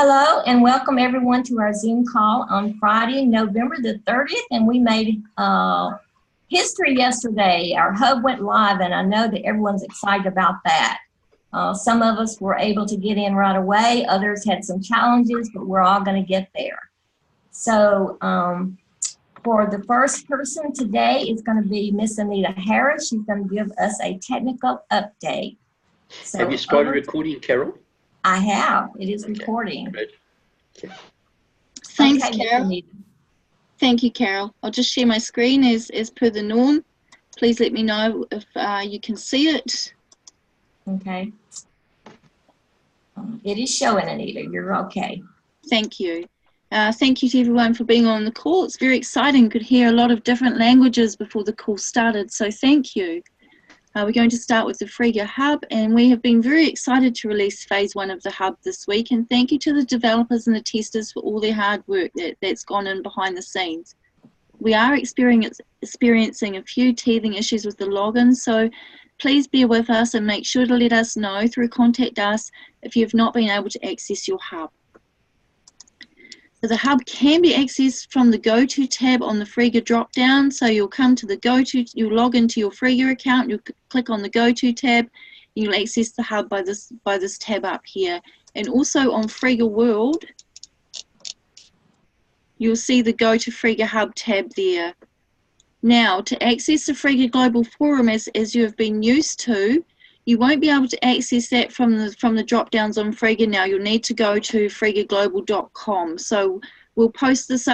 Hello and welcome everyone to our Zoom call on Friday, November the 30th. And we made history yesterday. Our hub went live and I know that everyone's excited about that. Some of us were able to get in right away. Others had some challenges, but we're all going to get there. So for the first person today is going to be Miss Anita Harris. She's going to give us a technical update. So have you started recording, Carol? I have. It is recording. Great. Okay. Thanks, Okay, Carol. Thank you, Carol. I'll just share my screen as per the norm. Please let me know if you can see it. Okay. It is showing, Anita. You're okay. Thank you. Thank you to everyone for being on the call. It's very exciting. Could hear a lot of different languages before the call started, so thank you. We're going to start with the Frega Hub, and we have been very excited to release phase 1 of the Hub this week, and thank you to the developers and the testers for all their hard work that's gone in behind the scenes. We are experiencing a few teething issues with the login, so please bear with us and make sure to let us know through Contact Us if you have not been able to access your Hub. So the Hub can be accessed from the Go To tab on the Frega drop-down. So you'll come to the Go To, you'll log into your Frega account, you'll click on the Go To tab, and you'll access the Hub by this tab up here. And also on Frega World, you'll see the Go To Frega Hub tab there. Now, to access the Frega Global Forum as you have been used to, you won't be able to access that from the drop downs on Frega now. You'll need to go to fregaglobal.com. So we'll post this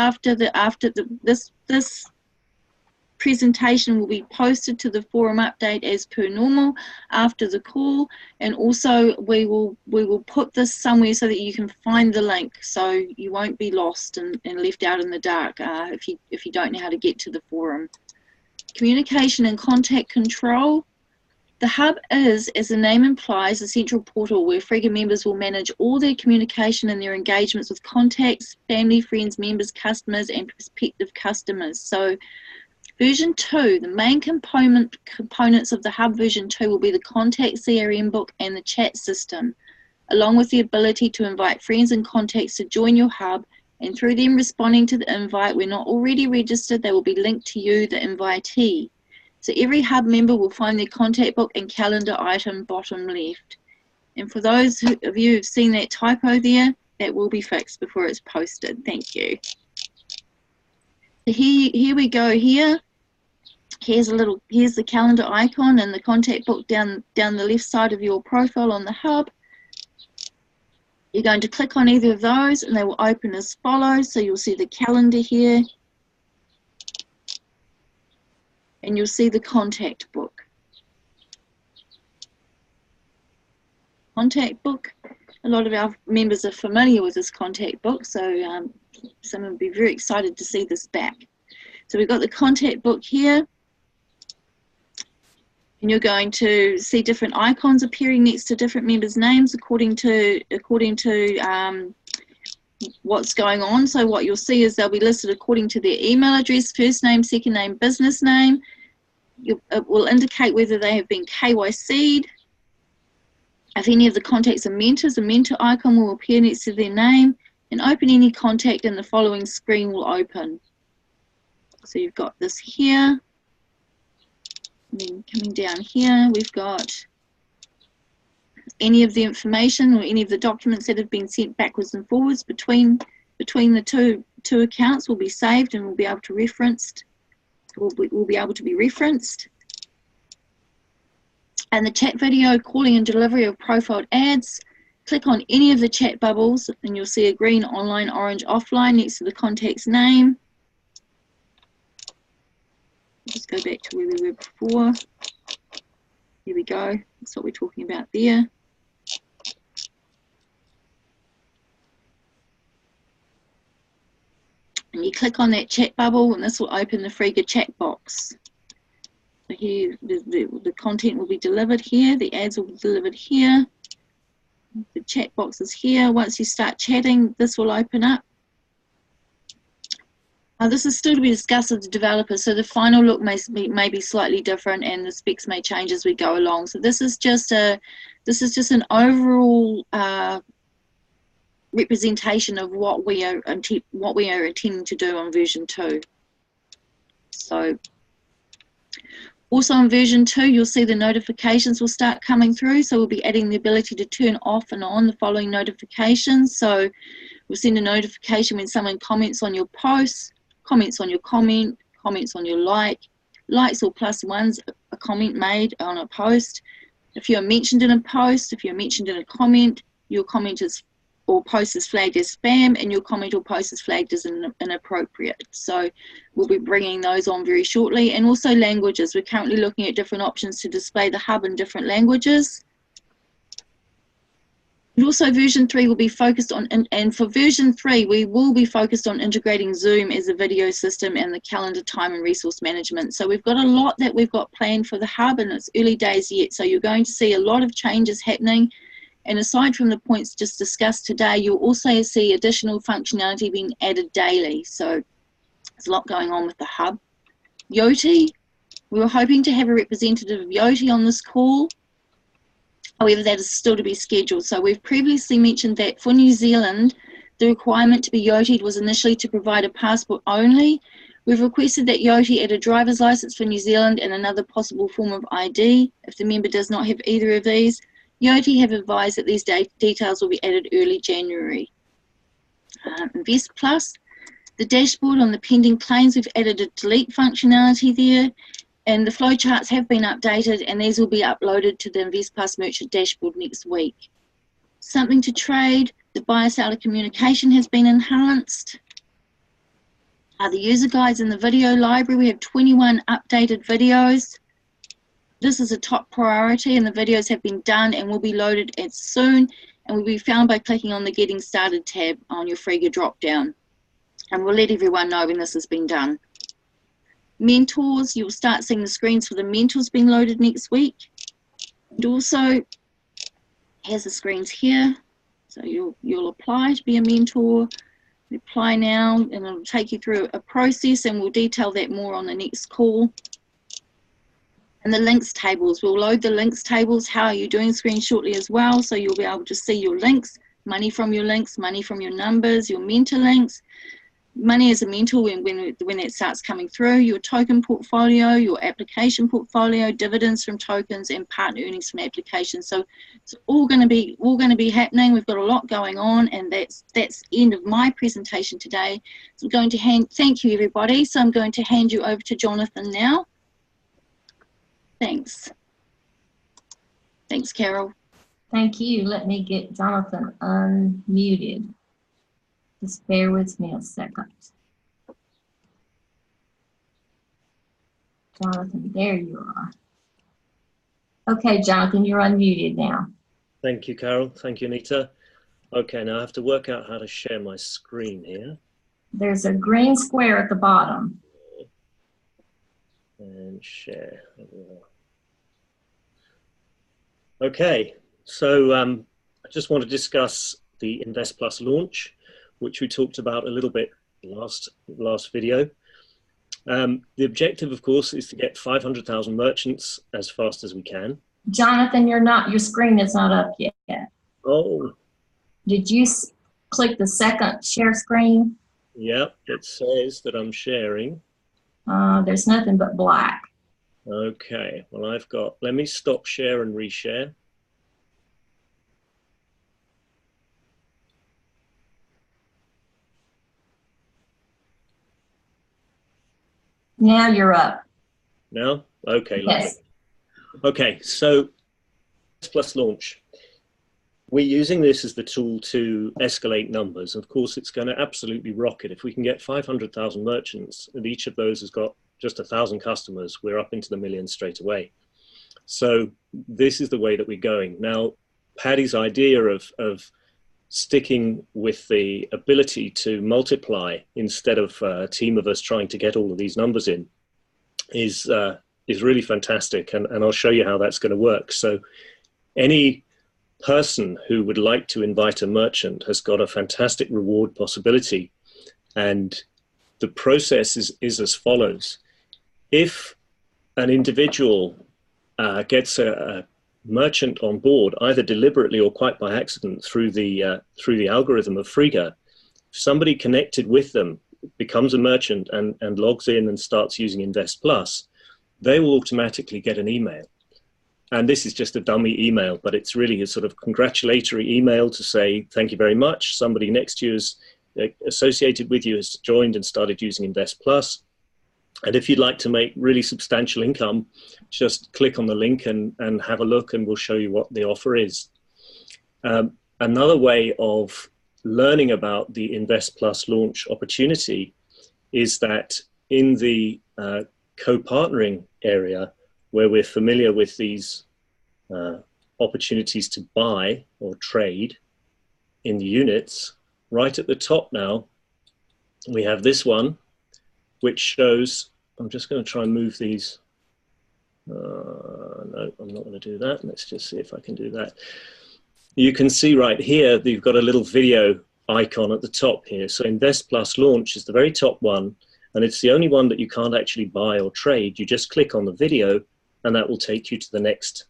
this presentation will be posted to the forum update as per normal after the call, and also we will put this somewhere so that you can find the link, so you won't be lost and left out in the dark if you don't know how to get to the forum. Communication and contact control. The Hub is, as the name implies, a central portal where Frega members will manage all their communication and their engagements with contacts, family, friends, members, customers, and prospective customers. So version 2, the main components of the Hub version 2 will be the contact CRM book and the chat system, along with the ability to invite friends and contacts to join your Hub, and through them responding to the invite when not already registered, they will be linked to you, the invitee. So every Hub member will find their contact book and calendar item bottom left. And for those of you who've seen that typo there, that will be fixed before it's posted. Thank you. So here we go here. Here's the calendar icon and the contact book down the left side of your profile on the Hub. You're going to click on either of those and they will open as follows. So you'll see the calendar here, and you'll see the contact book. Contact book, a lot of our members are familiar with this contact book, so some will be very excited to see this back. So we've got the contact book here, and you're going to see different icons appearing next to different members' names according to what's going on. So what you'll see is they'll be listed according to their email address, first name, second name, business name. It will indicate whether they have been KYC'd. If any of the contacts are mentors, a mentor icon will appear next to their name, and open any contact in the following screen will open. So you've got this here, and then coming down here, we've got any of the information or any of the documents that have been sent backwards and forwards between the two accounts will be saved and will be able to be referenced. And the chat video, calling and delivery of profiled ads. Click on any of the chat bubbles and you'll see a green online, orange offline next to the contact's name. Let's go back to where we were before. Here we go. That's what we're talking about there. And you click on that chat bubble and this will open the Frega chat box. So here the content will be delivered here, the ads will be delivered here, the chat box is here. Once you start chatting, this will open up. This is still to be discussed with the developer, so the final look may be slightly different and the specs may change as we go along. So this is just an overall representation of what we are intending to do on version 2. So also on version 2, you'll see the notifications will start coming through. So we'll be adding the ability to turn off and on the following notifications. So we'll send a notification when someone comments on your post, comments on your comment, comments on your like, likes or +1s a comment made on a post. If you're mentioned in a post, if you're mentioned in a comment, your comment is or post is flagged as spam, and your comment or post is flagged as inappropriate. So we'll be bringing those on very shortly. And also languages. We're currently looking at different options to display the hub in different languages. And also version 3 will be focused on, and for version 3, we will be focused on integrating Zoom as a video system and the calendar, time and resource management. So we've got a lot that we've got planned for the hub, and it's early days yet. So you're going to see a lot of changes happening. And aside from the points just discussed today, you'll also see additional functionality being added daily. So there's a lot going on with the hub. Yoti, we were hoping to have a representative of Yoti on this call. However, that is still to be scheduled. So we've previously mentioned that for New Zealand, the requirement to be Yotied was initially to provide a passport only. We've requested that Yoti add a driver's license for New Zealand and another possible form of ID. If the member does not have either of these, Yoti have advised that these details will be added early January. Invest Plus, the dashboard on the pending claims, we've added a delete functionality there, and the flowcharts have been updated, and these will be uploaded to the Invest Plus merchant dashboard next week. Something to trade, the buyer-seller communication has been enhanced. The user guides in the video library, we have 21 updated videos. This is a top priority, and the videos have been done and will be loaded as soon, and will be found by clicking on the Getting Started tab on your Frega drop-down. And we'll let everyone know when this has been done. Mentors, you'll start seeing the screens for the mentors being loaded next week. And also, here's the screens here. So you'll apply to be a mentor. Apply now, and it'll take you through a process, and we'll detail that more on the next call. And the links tables, we'll load the links tables, how are you doing screen shortly as well, so you'll be able to see your links, money from your links, money from your numbers, your mentor links, money as a mentor when it starts coming through, your token portfolio, your application portfolio, dividends from tokens, and partner earnings from applications. So it's all going to be happening. We've got a lot going on, and that's the end of my presentation today. So I'm going to thank you everybody. So I'm going to hand you over to Jonathan now. Thanks. Thanks, Carol. Thank you. Let me get Jonathan unmuted. Just bear with me a second. Jonathan, there you are. Okay, Jonathan, you're unmuted now. Thank you, Carol. Thank you, Anita. Okay, now I have to work out how to share my screen here. There's a green square at the bottom. And share. There we are. Okay, so I just want to discuss the Invest Plus launch, which we talked about a little bit last video. The objective, of course, is to get 500,000 merchants as fast as we can. Jonathan, your screen is not up yet. Oh. Did you click the second share screen? Yep, it says that I'm sharing. There's nothing but black. Okay, well let me stop share and reshare. Now you're up. Now? Okay. Yes. Okay, so Plus launch. We're using this as the tool to escalate numbers. Of course, it's going to absolutely rocket. If we can get 500,000 merchants, and each of those has got just 1,000 customers, we're up into the millions straight away. So this is the way that we're going. Now, Paddy's idea of sticking with the ability to multiply instead of a team of us trying to get all of these numbers in is really fantastic, and I'll show you how that's going to work. So any person who would like to invite a merchant has got a fantastic reward possibility, and the process is as follows. If an individual gets a merchant on board, either deliberately or quite by accident through the algorithm of Frega, if somebody connected with them becomes a merchant and logs in and starts using Invest Plus, they will automatically get an email. And this is just a dummy email, but it's really a sort of congratulatory email to say, thank you very much. Somebody next to you is associated with you has joined and started using Invest Plus. And if you'd like to make really substantial income, just click on the link and have a look, and we'll show you what the offer is. Another way of learning about the Invest Plus launch opportunity is that in the co-partnering area, where we're familiar with these opportunities to buy or trade in the units, right at the top now, we have this one, which shows, I'm just going to try and move these. No, I'm not going to do that. Let's just see if I can do that. You can see right here that you've got a little video icon at the top here. So Invest Plus Launch is the very top one, and it's the only one that you can't actually buy or trade. You just click on the video, and that will take you to the next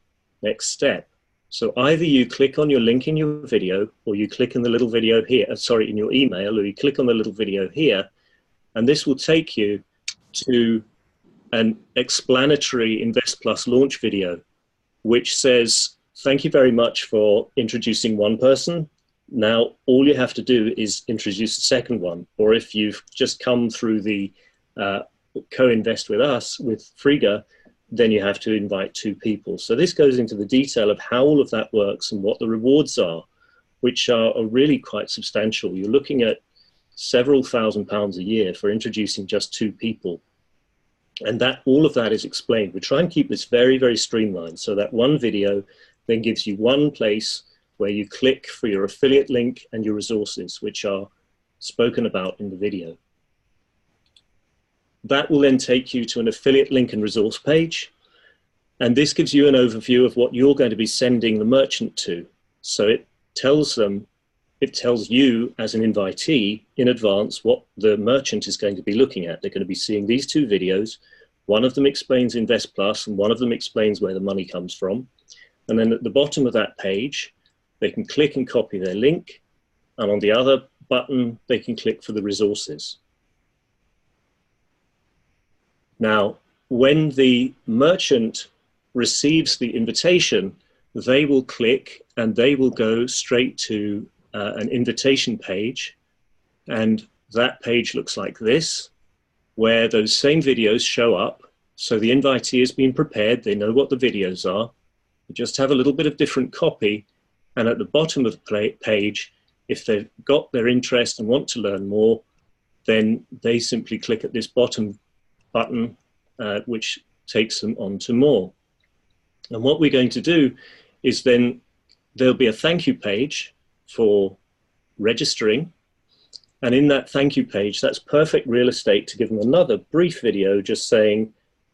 step. So either you click on your link in your video, or you click in the little video here, in your email, or you click on the little video here, and this will take you to an explanatory Invest Plus launch video, which says, thank you very much for introducing one person. Now, all you have to do is introduce a second one. Or if you've just come through the co-invest with us, with Frega, then you have to invite 2 people. So this goes into the detail of how all of that works and what the rewards are, which are really quite substantial. You're looking at several £1,000s a year for introducing just 2 people. And that all of that is explained. We try and keep this very, very streamlined, so that one video then gives you one place where you click for your affiliate link and your resources, which are spoken about in the video. That will then take you to an affiliate link and resource page. And this gives you an overview of what you're going to be sending the merchant to. So it tells you as an invitee in advance what the merchant is going to be looking at. They're going to be seeing these 2 videos. One of them explains Invest Plus, and one of them explains where the money comes from. And then at the bottom of that page, they can click and copy their link. And on the other button, they can click for the resources. Now, when the merchant receives the invitation, they will click and they will go straight to an invitation page, and that page looks like this, where those same videos show up. So the invitee has been prepared, they know what the videos are, they just have a little bit of different copy, and at the bottom of the page, if they've got their interest and want to learn more, then they simply click at this bottom button, which takes them on to more. And what we're going to do is then there'll be a thank you page for registering. And in that thank you page, that's perfect real estate to give them another brief video just saying,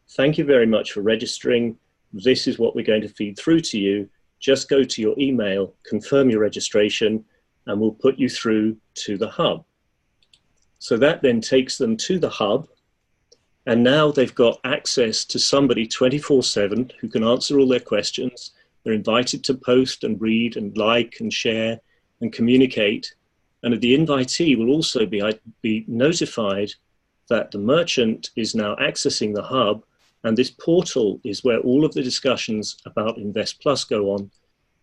thank you very much for registering. This is what we're going to feed through to you. Just go to your email, confirm your registration, and we'll put you through to the hub. So that then takes them to the hub. And now they've got access to somebody 24/7 who can answer all their questions. They're invited to post and read and like and share and communicate. And the invitee will also be notified that the merchant is now accessing the hub, and this portal is where all of the discussions about Invest Plus go on,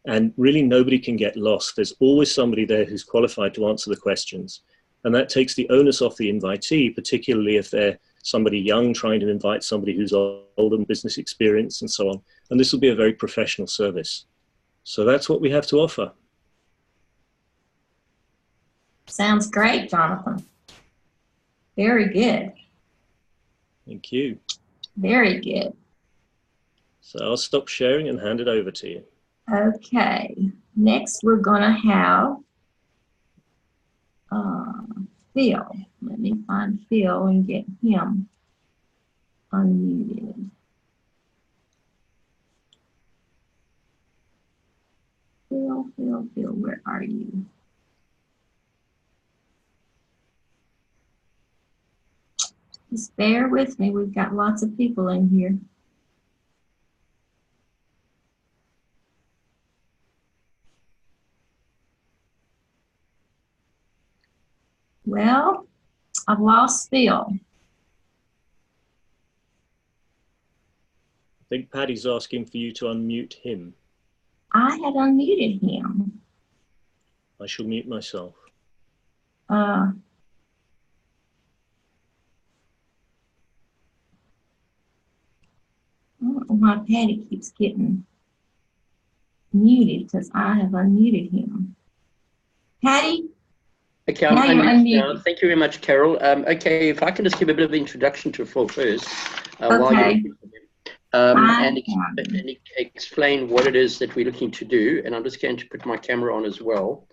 and really nobody can get lost. There's always somebody there who's qualified to answer the questions. And that takes the onus off the invitee, particularly if they're somebody young trying to invite somebody who's old and business experience and so on. And this will be a very professional service. So that's what we have to offer. Sounds great, Jonathan. Very good. Thank you. Very good. So I'll stop sharing and hand it over to you. Okay. Next, we're going to have Phil. Let me find Phil and get him unmuted. Phil, where are you? Just bear with me. We've got lots of people in here. Well, I've lost Phil. I think Paddy's asking for you to unmute him. I had unmuted him. I shall mute myself. I don't know why Patty keeps getting muted because I have unmuted him. Patty? Okay, I'm Now you're unmuted now. unmuted. Thank you very much, Carol. Okay, if I can just give a bit of introduction to Phil first. While you're Okay. looking for him, and Fine. explain what it is that we're looking to do. And I'm just going to put my camera on as well.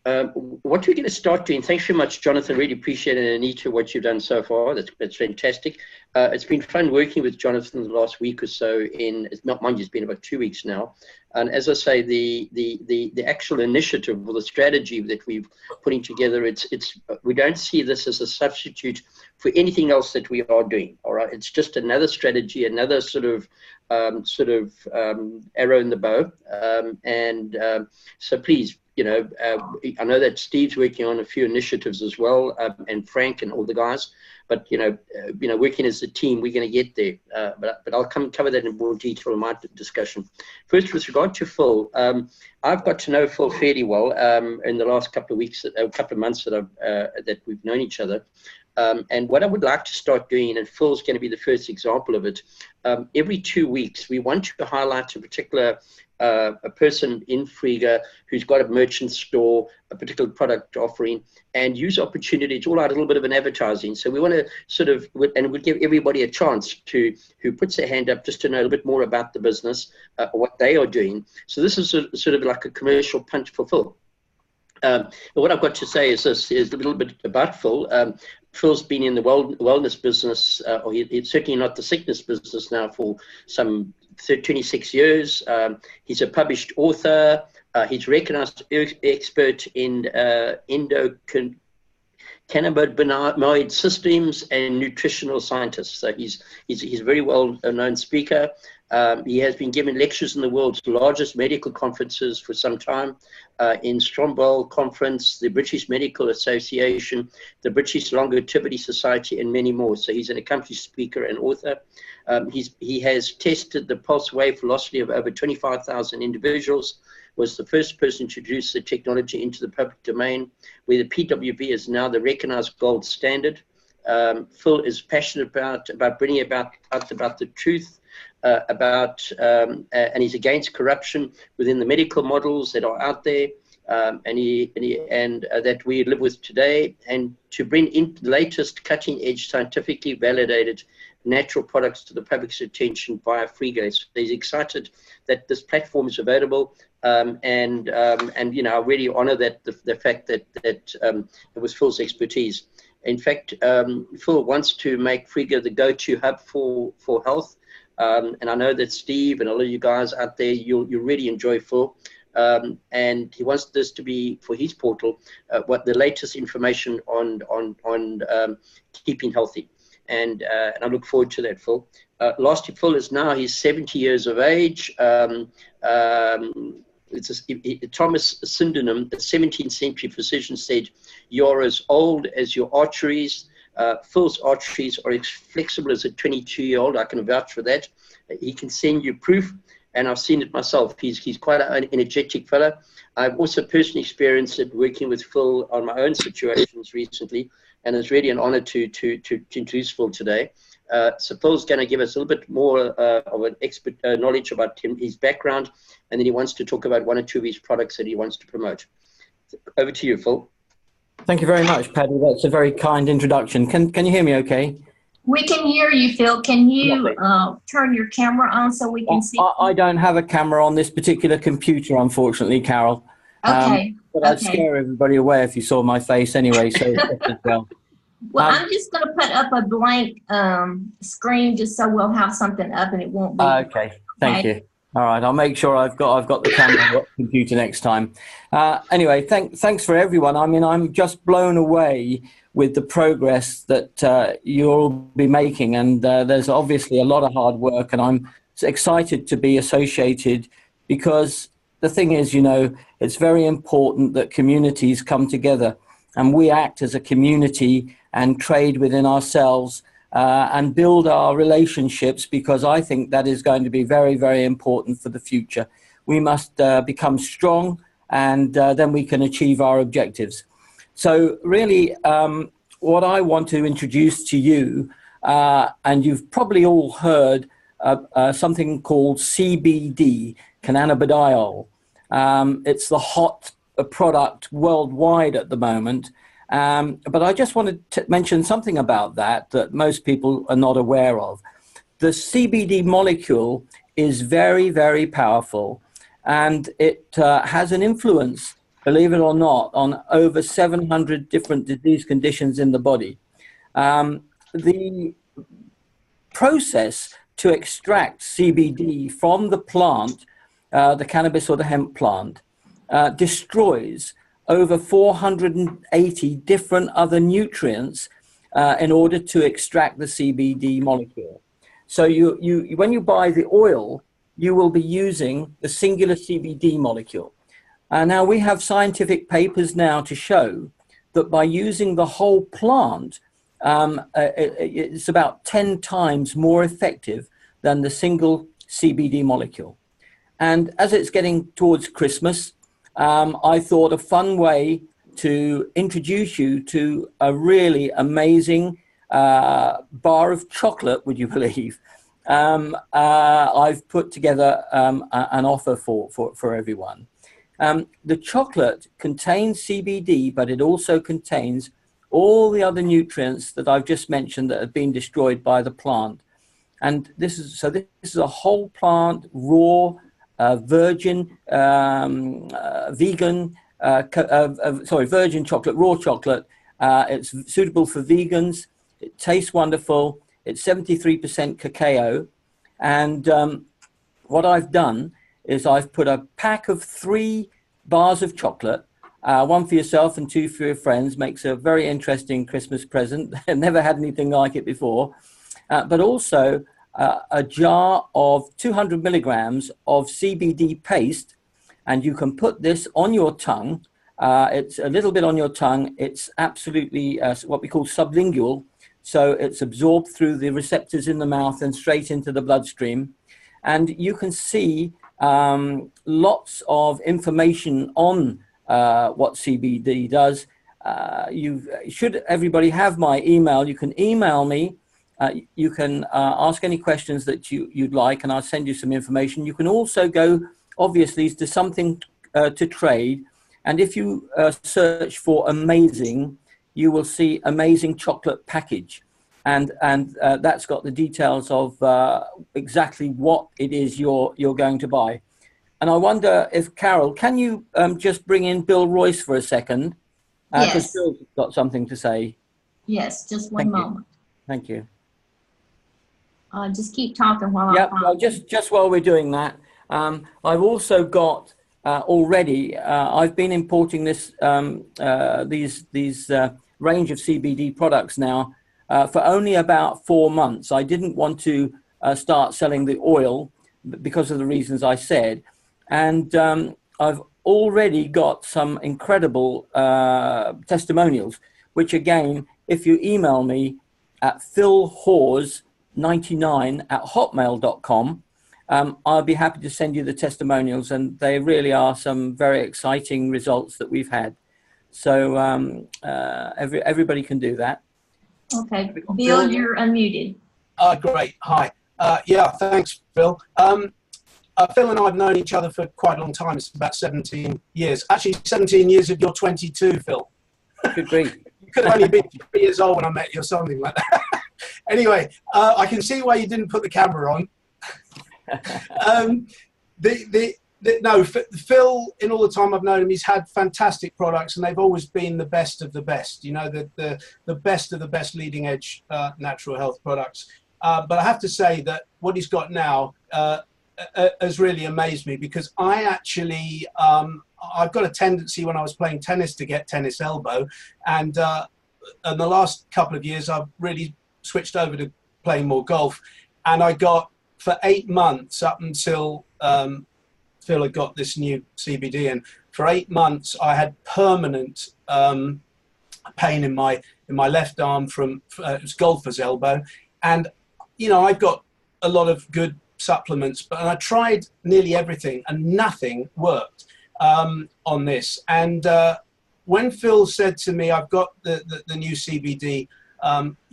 What we're going to start doing, thanks very much, Jonathan. Really appreciate it, and Anita, what you've done so far. That's fantastic. It's been fun working with Jonathan the last week or so. It's not mind you, it's been about 2 weeks now. And as I say, the actual initiative or the strategy that we've putting together, we don't see this as a substitute for anything else that we are doing. All right, it's just another strategy, another sort of arrow in the bow. So please. I know that Steve's working on a few initiatives as well, and Frank and all the guys. But working as a team, we're going to get there. But I'll cover that in more detail in my discussion. First, with regard to Phil, I've got to know Phil fairly well in the last couple of months that we've known each other. And what I would like to start doing, and Phil's going to be the first example of it, every 2 weeks we want to highlight a particular a person in Frega who's got a merchant store, a particular product offering, and use opportunity to roll out a little bit of an advertising. So we want to sort of, and we'll give everybody a chance who puts their hand up just to know a little bit more about the business, what they are doing. So this is sort of like a commercial punch for Phil. But what I've got to say is this, is a little bit about Phil. Phil's been in the wellness business, or he's certainly not the sickness business now, for some 26 years. He's a published author. He's recognized expert in cannabinoid systems and nutritional scientist. So he's a very well-known speaker. He has been giving lectures in the world's largest medical conferences for some time, in Stromboli Conference, the British Medical Association, the British Longevity Society, and many more. So he's an accomplished speaker and author. He has tested the pulse wave velocity of over 25,000 individuals, was the first person to introduce the technology into the public domain, where the PWV is now the recognized gold standard. Phil is passionate about bringing about the truth, and he's against corruption within the medical models that are out there, and that we live with today, and to bring in the latest cutting-edge, scientifically validated natural products to the public's attention via Frega. So he's excited that this platform is available, and I really honor that the fact that it was Phil's expertise. In fact, Phil wants to make Frega the go-to hub for health. And I know that Steve and all of you guys out there, you'll really enjoy Phil. And he wants this to be, for his portal, what the latest information on keeping healthy. And I look forward to that, Phil. Lastly, Phil is now, he's 70 years of age. Thomas Sydenham, a 17th century physician, said, "You're as old as your arteries." Phil's arteries are as flexible as a 22-year-old. I can vouch for that. He can send you proof, and I've seen it myself. He's quite an energetic fellow. I've also personally experienced it working with Phil on my own situations recently, and it's really an honor to introduce Phil today. So Phil's going to give us a little bit more of an expert knowledge about his background, and then he wants to talk about one or two of his products that he wants to promote. Over to you, Phil. Thank you very much, Paddy. That's a very kind introduction. Can you hear me okay? We can hear you, Phil. Can you turn your camera on so we can see? I don't have a camera on this particular computer, unfortunately, Carol. Okay. But I'd scare everybody away if you saw my face anyway, so as well. Well, I'm just going to put up a blank screen just so we'll have something up and it won't be. Okay, thank you. All right, I'll make sure I've got the camera on the computer next time. Anyway, thanks for everyone. I mean, I'm just blown away with the progress that you'll be making, and there's obviously a lot of hard work, and I'm excited to be associated, because the thing is, it's very important that communities come together. and we act as a community and trade within ourselves and build our relationships, because I think that is going to be very, very important for the future. We must become strong, and then we can achieve our objectives. So really, what I want to introduce to you, and you've probably all heard something called CBD, cannabidiol. It's the hot product worldwide at the moment. But I just wanted to mention something about that most people are not aware of. The CBD molecule is very, very powerful, and it has an influence, believe it or not, on over 700 different disease conditions in the body. The process to extract CBD from the plant, the cannabis or the hemp plant, destroys over 480 different other nutrients in order to extract the CBD molecule. So when you buy the oil, you will be using the singular CBD molecule. Now we have scientific papers now to show that by using the whole plant, it's about 10 times more effective than the single CBD molecule. And as it's getting towards Christmas, I thought a fun way to introduce you to a really amazing bar of chocolate, would you believe? I've put together an offer for everyone. The chocolate contains CBD, but it also contains all the other nutrients that I've just mentioned that have been destroyed by the plant. And this is a whole plant, raw, virgin, vegan, virgin chocolate, raw chocolate. It's suitable for vegans. It tastes wonderful. It's 73% cacao. And what I've done is I've put a pack of 3 bars of chocolate, 1 for yourself and 2 for your friends. Makes a very interesting Christmas present. I've never had anything like it before. But also a jar of 200 milligrams of CBD paste, and you can put this on your tongue. It's a little bit on your tongue. It's absolutely what we call sublingual, so it's absorbed through the receptors in the mouth and straight into the bloodstream. And you can see lots of information on what CBD does. Should everybody have my email, you can email me. You can ask any questions that you'd like, and I'll send you some information. You can also go, obviously, to something to trade. And if you search for amazing, you will see amazing chocolate package. And that's got the details of exactly what it is you're going to buy. And I wonder if, Carol, can you just bring in Bill Royce for a second? Yes. Because Bill's got something to say. Yes, just one moment. Thank you. Just keep talking while Yeah, well, just while we're doing that, I've also got already. I've been importing these range of CBD products now for only about 4 months. I didn't want to start selling the oil because of the reasons I said, and I've already got some incredible testimonials. Which again, if you email me at philhawes99@hotmail.com, I'll be happy to send you the testimonials, and they really are some very exciting results that we've had. So everybody can do that. Okay, Bill, you're unmuted. Great. Hi. Yeah, thanks, Phil. Phil and I have known each other for quite a long time. It's about 17 years. Actually, 17 years if you're 22, Phil. Good grief. You could have only been 3 years old when I met you or something like that. Anyway, I can see why you didn't put the camera on. No, Phil, in all the time I've known him, he's had fantastic products, and they've always been the best of the best. You know, the best of the best leading edge natural health products. But I have to say that what he's got now has really amazed me, because I actually I've got a tendency when I was playing tennis to get tennis elbow, and in the last couple of years I've really switched over to playing more golf, and I got, for 8 months up until Phil had got this new CBD, and for 8 months I had permanent pain in my left arm from it was golfer's elbow, and you know, I've got a lot of good supplements, but I tried nearly everything and nothing worked on this. And when Phil said to me, I've got the new CBD,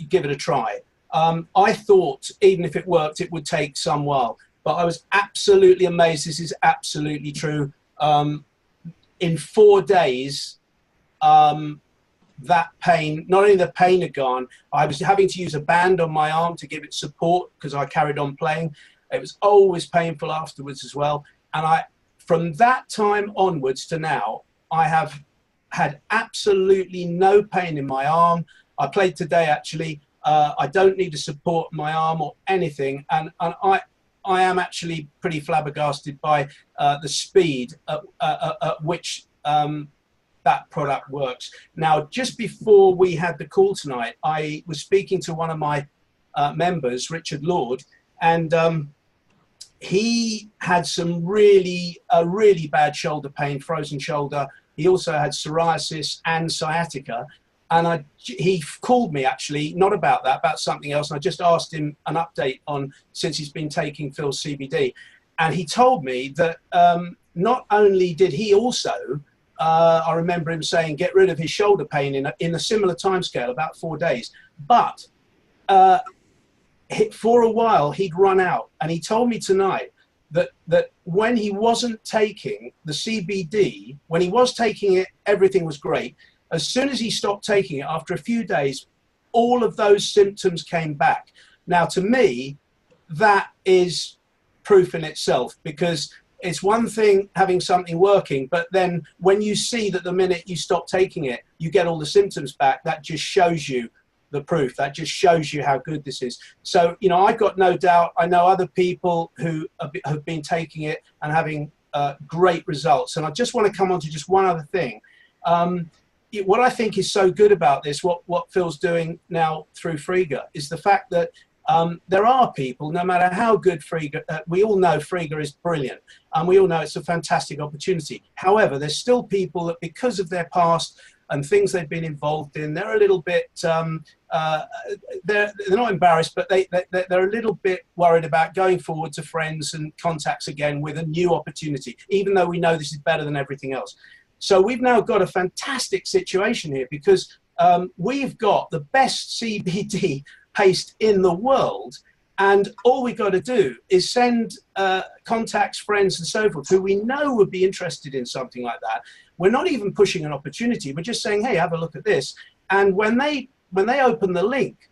give it a try, I thought even if it worked, it would take some while, but I was absolutely amazed. This is absolutely true. In 4 days, that pain, not only the pain had gone, I was having to use a band on my arm to give it support because I carried on playing. It was always painful afterwards as well. And from that time onwards to now, I have had absolutely no pain in my arm. I played today, actually. I don't need to support my arm or anything. And I am actually pretty flabbergasted by the speed at which that product works. Now, just before we had the call tonight, I was speaking to one of my members, Richard Lord, and he had some really bad shoulder pain, frozen shoulder. He also had psoriasis and sciatica. And he called me, actually, not about that, about something else. And I just asked him an update on, since he's been taking Phil's CBD. And he told me that not only did he also, I remember him saying, get rid of his shoulder pain in a similar timescale, about 4 days. But for a while, he'd run out. And he told me tonight that when he wasn't taking the CBD, when he was taking it, everything was great. As soon as he stopped taking it, after a few days, all of those symptoms came back. Now, to me, that is proof in itself, because it's one thing having something working, but then when you see that the minute you stop taking it, you get all the symptoms back, that just shows you the proof. That just shows you how good this is. So, you know, I've got no doubt. I know other people who have been taking it and having great results. And I just want to come on to just one other thing. What I think is so good about this, what Phil's doing now through Frega, is the fact that there are people, no matter how good Frega, we all know Frega is brilliant, and we all know it's a fantastic opportunity. However, there's still people that, because of their past and things they've been involved in, they're a little bit, they're not embarrassed, but they're a little bit worried about going forward to friends and contacts again with a new opportunity, even though we know this is better than everything else. So we've now got a fantastic situation here, because we've got the best CBD paste in the world, and all we got to do is send contacts, friends and so forth who we know would be interested in something like that. We're not even pushing an opportunity, we're just saying, hey, have a look at this. And when they open the link,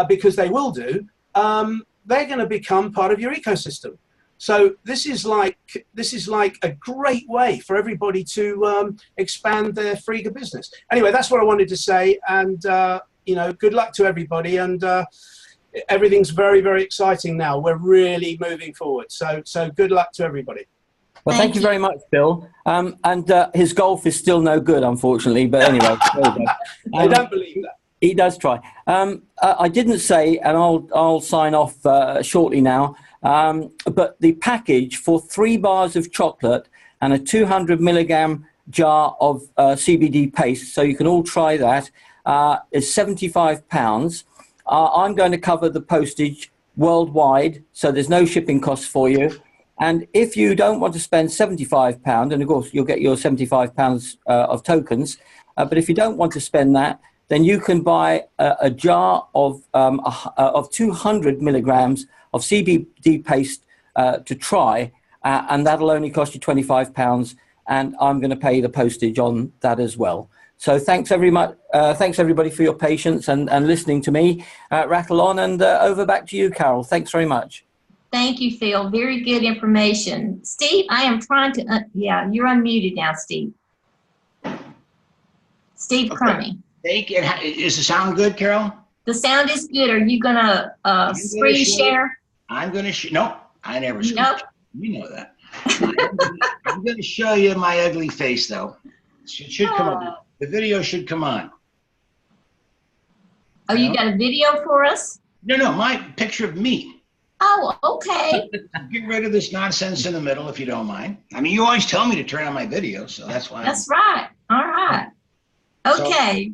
because they will do, they're going to become part of your ecosystem. So this is like a great way for everybody to expand their Frega business. Anyway, that's what I wanted to say, and you know, good luck to everybody, and everything's very, very exciting now. We're really moving forward. So good luck to everybody. Well, thank you very much, Phil. And his golf is still no good, unfortunately. But anyway, there we go. I don't believe that. He does try. I didn't say, and I'll sign off shortly now. But the package for 3 bars of chocolate and a 200 milligram jar of CBD paste, so you can all try that, is £75. I'm going to cover the postage worldwide, so there's no shipping costs for you. And if you don't want to spend £75, and of course you'll get your £75 of tokens, but if you don't want to spend that, then you can buy a jar of 200 milligrams of CBD paste to try, and that'll only cost you £25, and I'm going to pay the postage on that as well. So thanks everybody for your patience and listening to me rattle on, and over back to you, Carol. Thanks very much. Thank you, Phil. Very good information. Steve, I am trying to, yeah, you're unmuted now, Steve. Steve Crummy. Thank you. Is the sound good, Carol? The sound is good. Are you going to screen share? I'm going to no, I never screen Nope. share. You know that. I'm going to show you my ugly face, though. It should come on. The video should come on. Oh, you got a video for us? No, my picture of me. Oh, okay. Get rid of this nonsense in the middle, if you don't mind. I mean, you always tell me to turn on my video, so that's why. That's right. All right. Okay.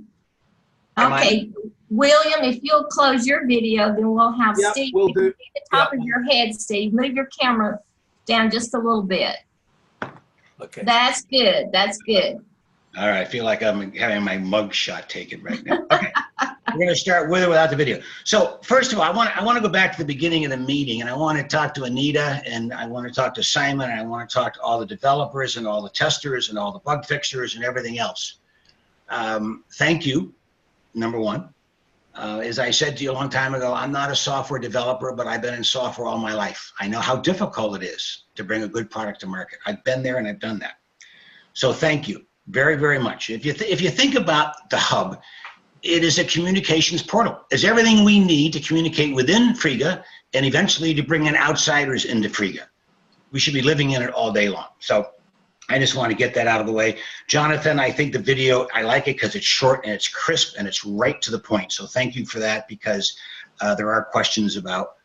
Okay, William, if you'll close your video, then we'll have Yep, Steve. will You can do. see the top Yep. of your head, Steve. Move your camera down just a little bit. Okay. That's good. That's good. All right, I feel like I'm having my mug shot taken right now. Okay, we're going to start with or without the video. So first of all, I want to go back to the beginning of the meeting, and I want to talk to Anita, and I want to talk to Simon, and I want to talk to all the developers and all the testers and all the bug fixers and everything else. Thank you, number one. As I said to you a long time ago, I'm not a software developer, but I've been in software all my life. I know how difficult it is to bring a good product to market. I've been there and I've done that. So thank you very, very much. If you think about the hub, it is a communications portal. It's everything we need to communicate within Frega and eventually to bring in outsiders into Frega. We should be living in it all day long. So I just want to get that out of the way. Jonathan, I think the video, I like it because it's short and it's crisp and it's right to the point. So thank you for that, because there are questions about,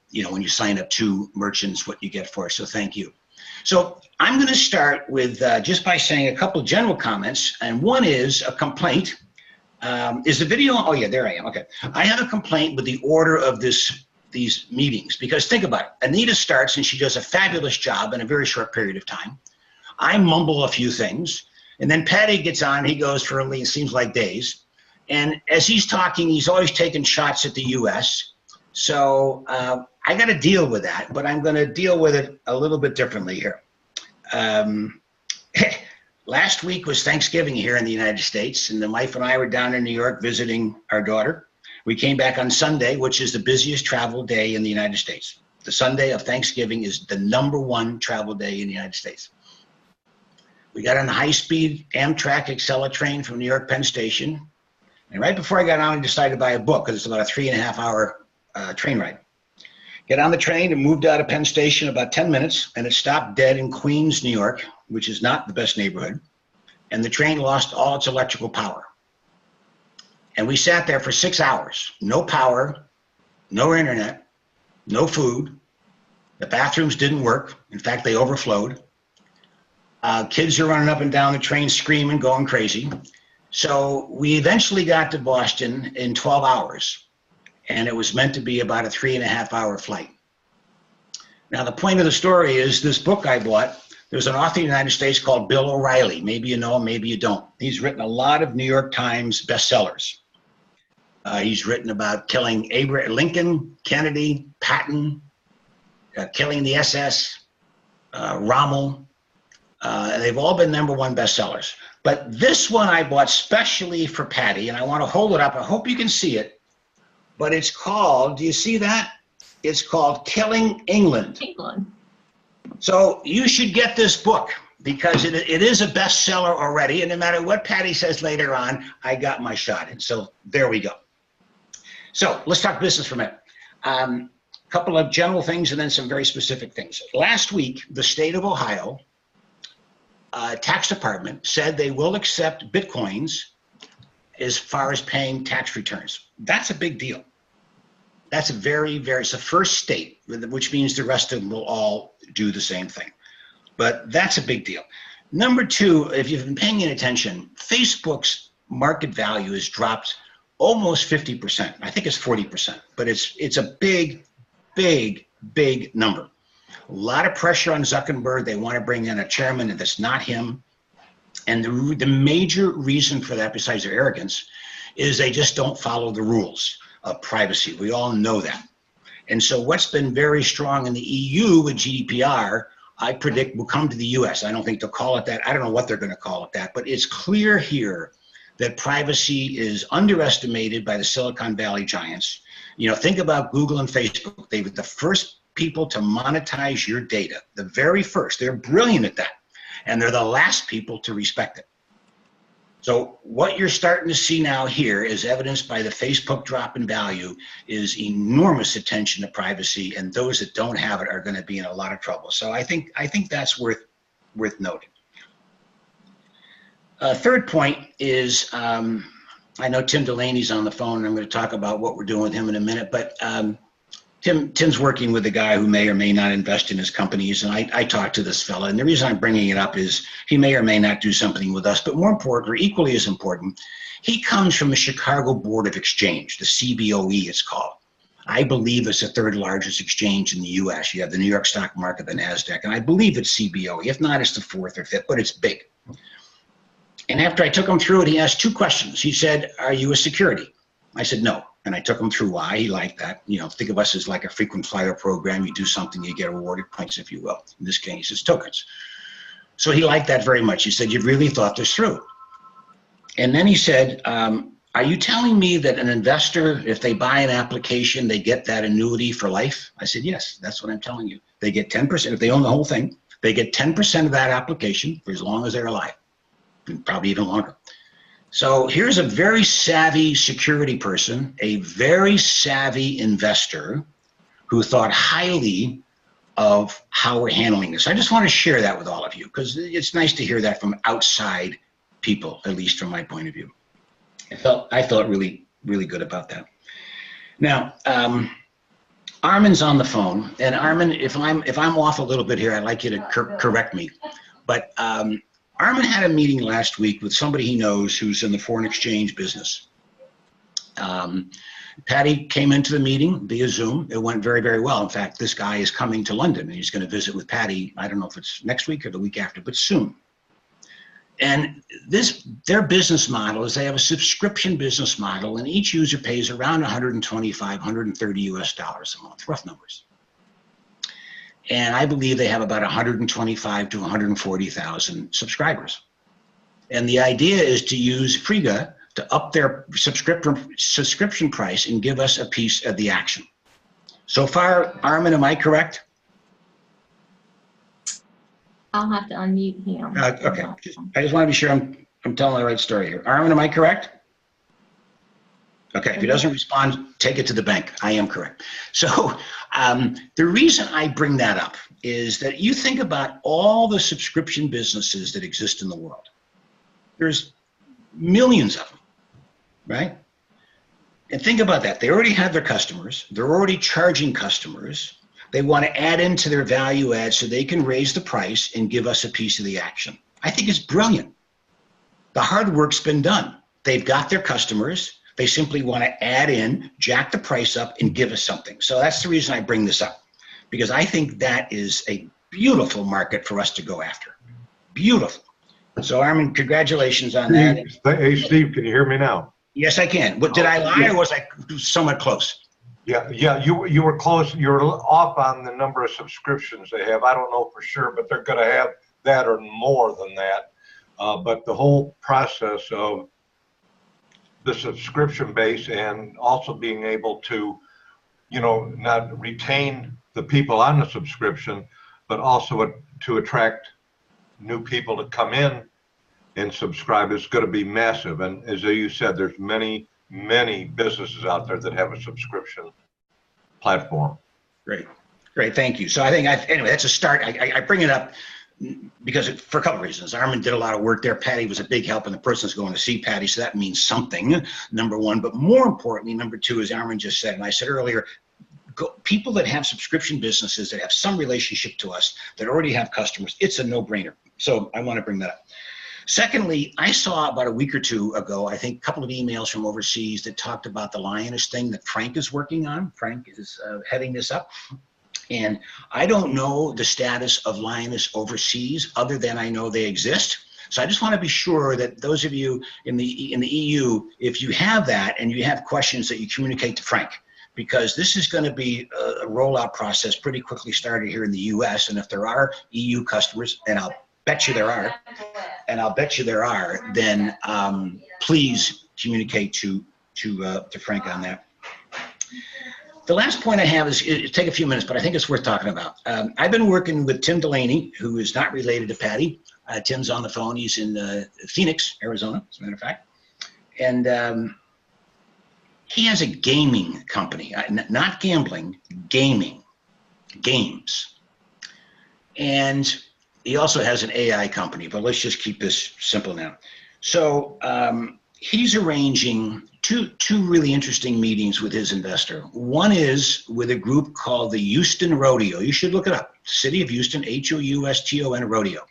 you know, when you sign up to merchants, what you get for it. So thank you. So I'm going to start with just by saying a couple of general comments. And one is a complaint. Is the video? Oh, yeah, there I am. Okay. I have a complaint with the order of these meetings, because think about it. Anita starts and she does a fabulous job in a very short period of time. I mumble a few things, and then Patty gets on. He goes for it seems like days. And as he's talking, he's always taking shots at the U.S. So I got to deal with that, but I'm going to deal with it a little bit differently here. Last week was Thanksgiving here in the United States, and the wife and I were down in New York visiting our daughter. We came back on Sunday, which is the busiest travel day in the United States. The Sunday of Thanksgiving is the #1 travel day in the United States. We got on the high-speed Amtrak Acela train from New York Penn Station. And right before I got on, I decided to buy a book, because it's about a 3.5-hour train ride. Get on the train and moved out of Penn Station about 10 minutes, and it stopped dead in Queens, New York, which is not the best neighborhood. And the train lost all its electrical power. And we sat there for 6 hours. No power, no internet, no food. The bathrooms didn't work. In fact, they overflowed. Kids are running up and down the train screaming, going crazy. So we eventually got to Boston in 12 hours, and it was meant to be about a 3.5-hour flight. Now, the point of the story is this book I bought. There's an author in the United States called Bill O'Reilly. Maybe you know him, maybe you don't. He's written a lot of New York Times bestsellers. He's written about killing Abraham Lincoln, Kennedy, Patton, killing the SS, Rommel. They've all been #1 bestsellers. But this one I bought specially for Patty, and I want to hold it up. I hope you can see it. But it's called, do you see that? It's called Killing England. England. So you should get this book, because it is a bestseller already. And no matter what Patty says later on, I got my shot in. So there we go. So let's talk business for a minute. Couple of general things and then some very specific things. Last week, the state of Ohio tax department said they will accept Bitcoins as far as paying tax returns. That's a big deal. That's a it's the first state, which means the rest of them will all do the same thing. But that's a big deal. Number two, if you've been paying attention, Facebook's market value has dropped almost 50%. I think it's 40%, but it's a big, big, big number. A lot of pressure on Zuckerberg. They want to bring in a chairman that's not him. And the major reason for that, besides their arrogance, is they just don't follow the rules of privacy. We all know that. And so what's been very strong in the EU with GDPR, I predict will come to the US. I don't think they'll call it that. I don't know what they're going to call it that. But it's clear here that privacy is underestimated by the Silicon Valley giants. You know, think about Google and Facebook. They were the first people to monetize your data, the very first. They're brilliant at that, and they're the last people to respect it. So what you're starting to see now here is evidenced by the Facebook drop in value is enormous attention to privacy, and those that don't have it are going to be in a lot of trouble. So I think that's worth noting. Third point is, I know Tim Delaney's on the phone, and I'm going to talk about what we're doing with him in a minute, but Tim's working with a guy who may or may not invest in his companies, and I talked to this fella, and the reason I'm bringing it up is he may or may not do something with us, but more important, or equally as important, he comes from the Chicago Board of Exchange, the CBOE it's called. I believe it's the third largest exchange in the U.S. You have the New York Stock Market, the NASDAQ, and I believe it's CBOE. If not, it's the fourth or fifth, but it's big. And after I took him through it, he asked two questions. He said, "Are you a security?" I said, "No." And I took him through why. He liked that. You know, think of us as like a frequent flyer program. You do something, you get awarded points, if you will. In this case, it's tokens. So he liked that very much. He said, "You've really thought this through." And then he said, "Are you telling me that an investor, if they buy an application, they get that annuity for life?" I said, "Yes, that's what I'm telling you. They get 10%. If they own the whole thing, they get 10% of that application for as long as they're alive, and probably even longer." So here's a very savvy security person, a very savvy investor who thought highly of how we're handling this. I just want to share that with all of you because it's nice to hear that from outside people, at least from my point of view. I felt really, really good about that. Now, Armin's on the phone, and Armin, if I'm off a little bit here, I'd like you to correct me. But Armin had a meeting last week with somebody he knows who's in the foreign exchange business. Patty came into the meeting via Zoom. It went very, very well. In fact, this guy is coming to London, and he's going to visit with Patty. I don't know if it's next week or the week after, but soon. And their business model is they have a subscription business model, and each user pays around 125, 130 US dollars a month, rough numbers. And I believe they have about 125 to 140,000 subscribers. And the idea is to use Frega to up their subscription price and give us a piece of the action. So far, Armin, am I correct? I'll have to unmute him. Okay, I just want to be sure I'm telling the right story here. Armin, am I correct? Okay, if he doesn't respond, take it to the bank. I am correct. So the reason I bring that up is that you think about all the subscription businesses that exist in the world. There's millions of them, right? And think about that. They already have their customers. They're already charging customers. They want to add into their value add so they can raise the price and give us a piece of the action. I think it's brilliant. The hard work's been done. They've got their customers. They simply want to add in, jack the price up, and give us something. So that's the reason I bring this up, because I think that is a beautiful market for us to go after. Beautiful. So Armin, congratulations on that. Hey, Steve, can you hear me now? Yes, I can. But did I lie or was I somewhat close? Yeah, you were close. You were off on the number of subscriptions they have. I don't know for sure, but they're going to have that or more than that. But the whole process of the subscription base and also being able to, not retain the people on the subscription, but also to attract new people to come in and subscribe is going to be massive. And as you said, there's many businesses out there that have a subscription platform. Great. Thank you. So I think, anyway, that's a start. I bring it up because for a couple of reasons. Armin did a lot of work there. Patty was a big help, and the person's going to see Patty, so that means something, number one. But more importantly, number two, as Armin just said, and I said earlier, people that have subscription businesses that have some relationship to us, that already have customers, it's a no-brainer. So I want to bring that up. Secondly, I saw about a week or two ago, I think a couple of emails from overseas that talked about the Lioness thing that Frank is working on. Frank is heading this up. And I don't know the status of Lioness overseas other than I know they exist. So I just want to be sure that those of you in the EU, if you have that and you have questions, that you communicate to Frank, because this is going to be a rollout process pretty quickly started here in the US. And if there are EU customers, and I'll bet you there are, then please communicate to Frank on that. The last point I have is, it'll take a few minutes, but I think it's worth talking about. I've been working with Tim Delaney, who is not related to Patty. Tim's on the phone. He's in Phoenix, Arizona, as a matter of fact. And he has a gaming company, not gambling, gaming, games. And he also has an AI company, but let's just keep this simple now. So he's arranging two really interesting meetings with his investor. One is with a group called the Houston Rodeo. You should look it up. City of Houston, Houston Rodeo.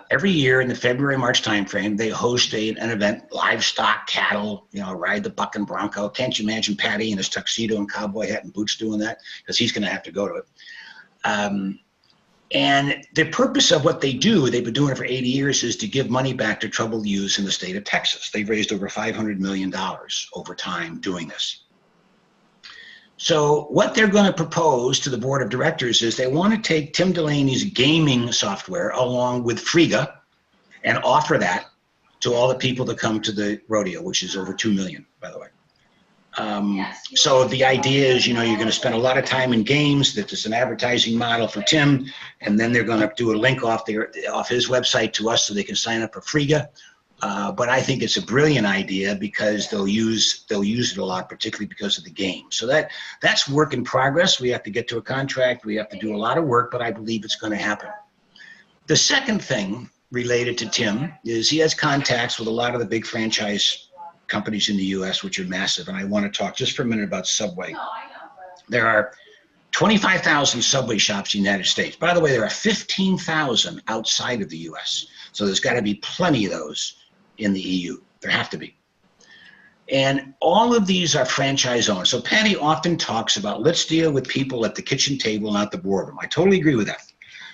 Every year in the February-March timeframe, they host an event, livestock, cattle, ride the buck and bronco. Can't you imagine Patty in his tuxedo and cowboy hat and boots doing that? Because he's going to have to go to it. And the purpose of what they do, they've been doing it for 80 years, is to give money back to troubled youths in the state of Texas. They've raised over $500 million over time doing this. So what they're going to propose to the board of directors is they want to take Tim Delaney's gaming software along with Frega and offer that to all the people that come to the rodeo, which is over 2 million, by the way. So the idea is, you're going to spend a lot of time in games. That is an advertising model for Tim, and then they're going to do a link off his website to us so they can sign up for Frega. But I think it's a brilliant idea because they'll use it a lot, particularly because of the game. So that's work in progress. We have to get to a contract. We have to do a lot of work, but I believe it's going to happen. The second thing related to Tim is he has contacts with a lot of the big franchise companies in the U.S., which are massive. And I want to talk just for a minute about Subway. There are 25,000 Subway shops in the United States. By the way, there are 15,000 outside of the U.S. So there's got to be plenty of those in the EU. There have to be. And all of these are franchise owners. So Patty often talks about, let's deal with people at the kitchen table, not the boardroom. I totally agree with that.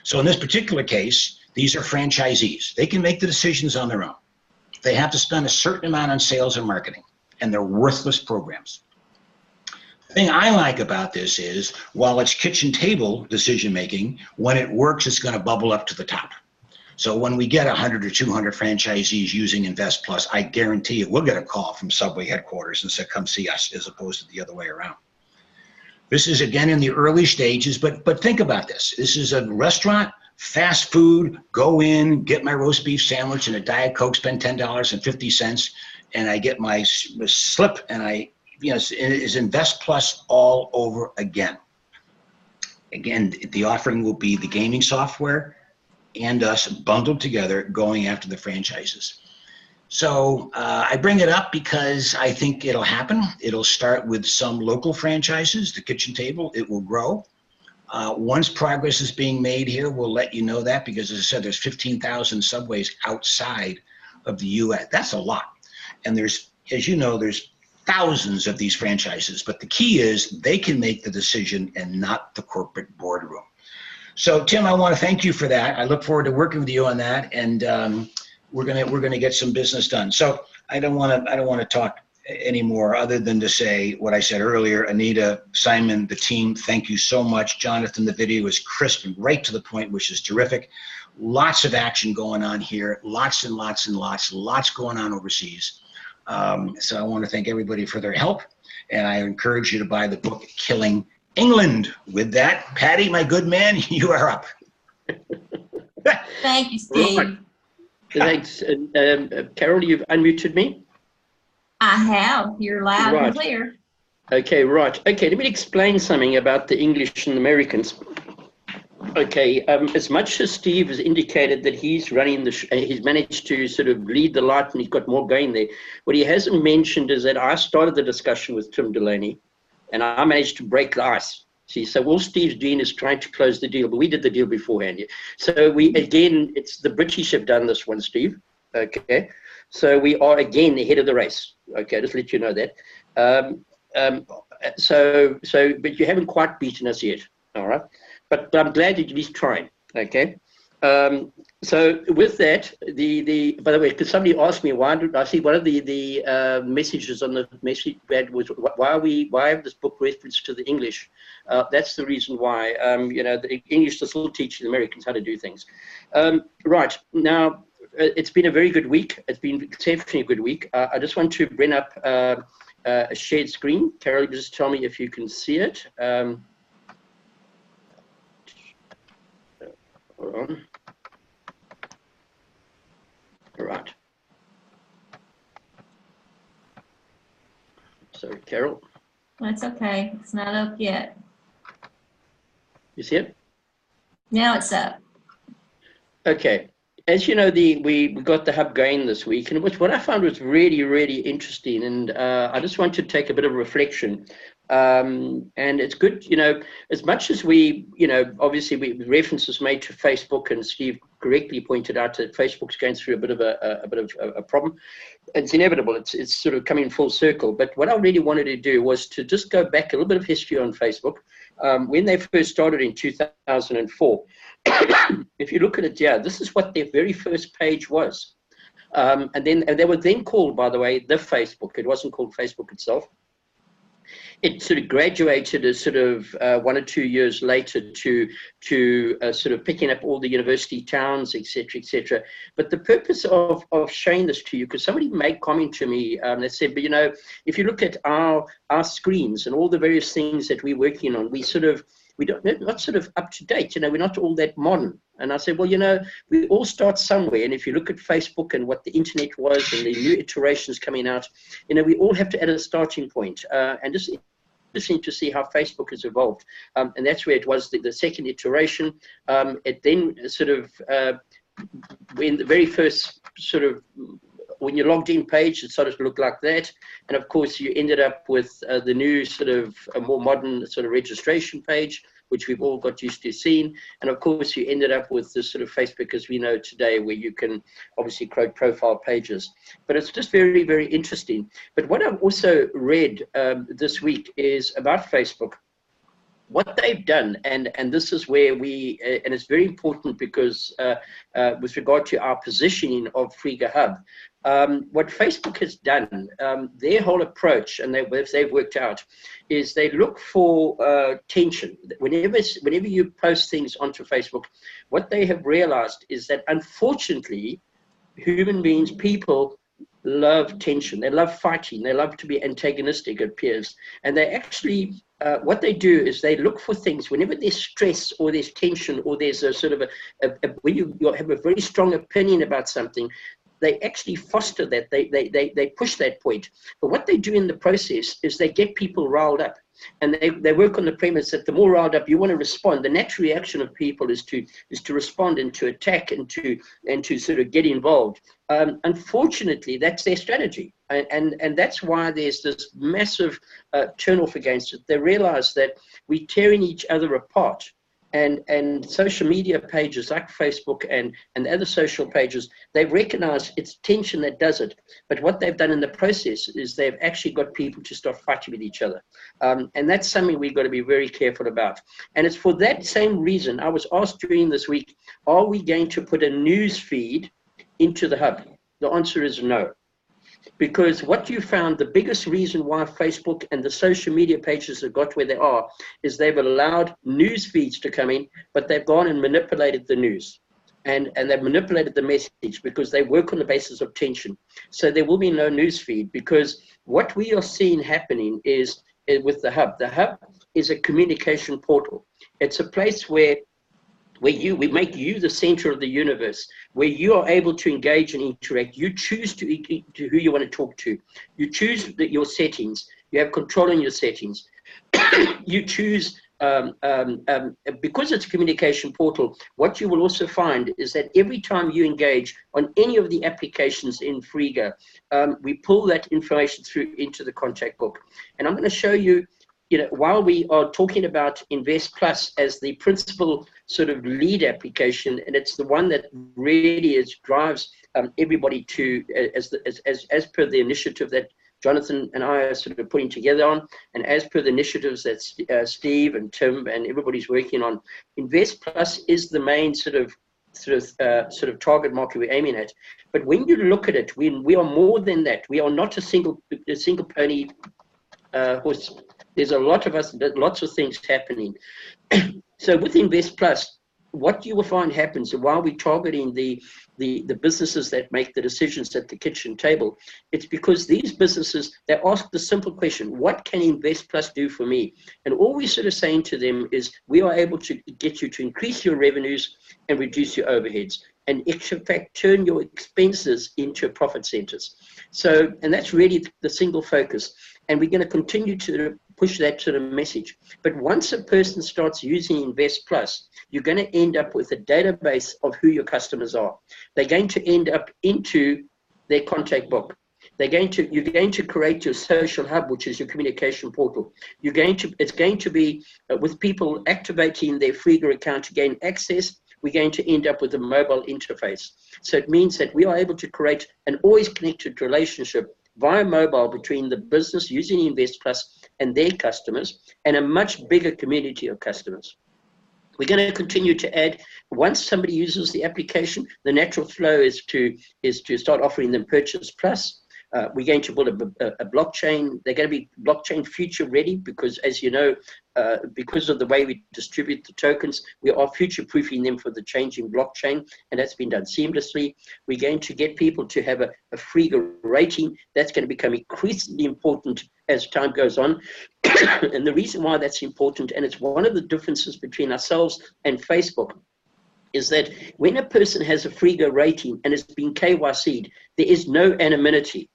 So in this particular case, these are franchisees. They can make the decisions on their own. They have to spend a certain amount on sales and marketing, and they're worthless programs. The thing I like about this is, while it's kitchen table decision-making, when it works, it's going to bubble up to the top. So when we get 100 or 200 franchisees using Invest Plus, I guarantee you we'll get a call from Subway headquarters and say, come see us, as opposed to the other way around. This is, again, in the early stages, but think about this. This is a restaurant, fast food, go in, get my roast beef sandwich and a Diet Coke, spend $10.50, and I get my slip, and it is Invest Plus all over again. Again, the offering will be the gaming software and us bundled together going after the franchises. So I bring it up because I think it'll happen. It'll start with some local franchises, the kitchen table. It will grow. Once progress is being made here, we'll let you know that, because as I said, there's 15,000 Subways outside of the U.S. That's a lot. And there's, as you know, there's thousands of these franchises, but the key is they can make the decision and not the corporate boardroom. So Tim, I want to thank you for that. I look forward to working with you on that, and we're gonna get some business done. So I don't want to talk anymore other than to say what I said earlier. Anita, Simon, the team, thank you so much. Jonathan, the video is crisp and right to the point, which is terrific. Lots of action going on here, lots and lots and lots going on overseas. So I want to thank everybody for their help, and I encourage you to buy the book, Killing England. With that, Patty, my good man, you are up. Thank you, Steve. Right. Thanks. Carol, you've unmuted me? I have. You're loud Right. and clear. Okay, right. Okay, let me explain something about the English and Americans. Okay, as much as Steve has indicated that he's running he's managed to sort of lead the light and he's got more going there, what he hasn't mentioned is that I started the discussion with Tim Delaney and I managed to break the ice. See, so all Steve's doing is trying to close the deal, but we did the deal beforehand. So it's the British have done this one, Steve. Okay, so we are again ahead of the race. Okay, just let you know that. But you haven't quite beaten us yet. All right. But I'm glad that you're at least trying, okay? So with that, by the way, because somebody asked me, why did I see one of the messages on the message bed was, why have this book reference to the English? That's the reason why, the English is still teaching the Americans how to do things. Right, now, it's been a very good week. It's been exceptionally a good week. I just want to bring up a shared screen. Carol, just tell me if you can see it. Hold on. All right. Sorry, Carol. That's okay. It's not up yet. You see it? Now it's up. Okay. as you know, we got the hub going this week, and what I found was really, really interesting, and I just want to take a bit of reflection. And it's good, you know, as much as we, you know, obviously references made to Facebook, and Steve correctly pointed out that Facebook's going through a bit of a problem. It's inevitable. It's sort of coming full circle. But what I really wanted to do was to just go back a little bit of history on Facebook. When they first started in 2004, if you look at it, yeah, this is what their very first page was. And they were then called, by the way, the Facebook. It wasn't called Facebook itself. It sort of graduated as sort of 1 or 2 years later to sort of picking up all the university towns, etc., etc. But the purpose of showing this to you, because somebody made comment to me, they said, but you know, if you look at our screens and all the various things that we're working on, we're not sort of up to date, you know, we're not all that modern. And I said, well, you know, we all start somewhere. And if you look at Facebook and what the internet was and the new iterations coming out, you know, we all have to add a starting point. And just interesting to see how Facebook has evolved. And that's where it was the second iteration. It then sort of, when the very first sort of, when you logged in page, it started to look like that. And of course, you ended up with the new sort of a more modern sort of registration page, which we've all got used to seeing. And of course, you ended up with this sort of Facebook as we know today, where you can obviously create profile pages. But it's just very, very interesting. But what I've also read this week is about Facebook. What they've done, and this is where we, and it's very important because with regard to our positioning of Frega Hub, what Facebook has done, their whole approach, and they've worked out, is they look for tension. Whenever you post things onto Facebook, what they have realized is that unfortunately, human beings, people, love tension. They love fighting. They love to be antagonistic, it appears. And they actually, what they do is they look for things whenever there's stress or there's tension or there's a sort of when you have a very strong opinion about something, they actually foster that. They push that point. But what they do in the process is they get people riled up. And they work on the premise that the more riled up you want to respond, the natural reaction of people is to respond and to attack and to sort of get involved. Unfortunately, that's their strategy. And that's why there's this massive turnoff against it. They realize that we're tearing each other apart. And social media pages like Facebook and other social pages, they've recognized it's tension that does it. But what they've done in the process is they've actually got people to start fighting with each other. And that's something we've got to be very careful about. And it's for that same reason I was asked during this week, are we going to put a news feed into the hub? The answer is no. Because what you found, the biggest reason why Facebook and the social media pages have got where they are is they've allowed news feeds to come in, but they've gone and manipulated the news. And they've manipulated the message because they work on the basis of tension. So there will be no news feed, because what we are seeing happening is with the hub. The hub is a communication portal. It's a place where we make you the center of the universe, where you are able to engage and interact. You choose to who you want to talk to. You choose your settings. You have control on your settings. You choose, because it's a communication portal, what you will also find is that every time you engage on any of the applications in Frega, we pull that information through into the contact book. And I'm going to show you, while we are talking about Invest Plus as the principal sort of lead application, and it's the one that really drives everybody to, as per the initiative that Jonathan and I are sort of putting together on, and as per the initiatives that Steve and Tim and everybody's working on, Invest Plus is the main sort of target market we're aiming at. But when you look at it, we are more than that. We are not a single pony horse. There's a lot of us, lots of things happening. So with Invest Plus, what you will find happens while we're targeting the businesses that make the decisions at the kitchen table, it's because these businesses, they ask the simple question, what can Invest Plus do for me? And all we're sort of saying to them is, we are able to get you to increase your revenues and reduce your overheads, and in fact turn your expenses into profit centers. So, and that's really the single focus. And we're going to continue to push that sort of message. But once a person starts using Invest Plus, you're going to end up with a database of who your customers are. They're going to end up into their contact book. You're going to create your social hub, which is your communication portal. It's going to be with people activating their Frega account to gain access. We're going to end up with a mobile interface. So it means that we are able to create an always connected relationship via mobile between the business using Invest Plus and their customers, and a much bigger community of customers. We're going to continue to add, once somebody uses the application, the natural flow is to start offering them Purchase Plus. We're going to build a blockchain. They're going to be blockchain future ready because, as you know, because of the way we distribute the tokens, we are future proofing them for the changing blockchain, and that's been done seamlessly. We're going to get people to have a Frega rating. That's going to become increasingly important as time goes on. And the reason why that's important, and it's one of the differences between ourselves and Facebook, is that when a person has a Frega rating and it's been KYC'd, there is no anonymity.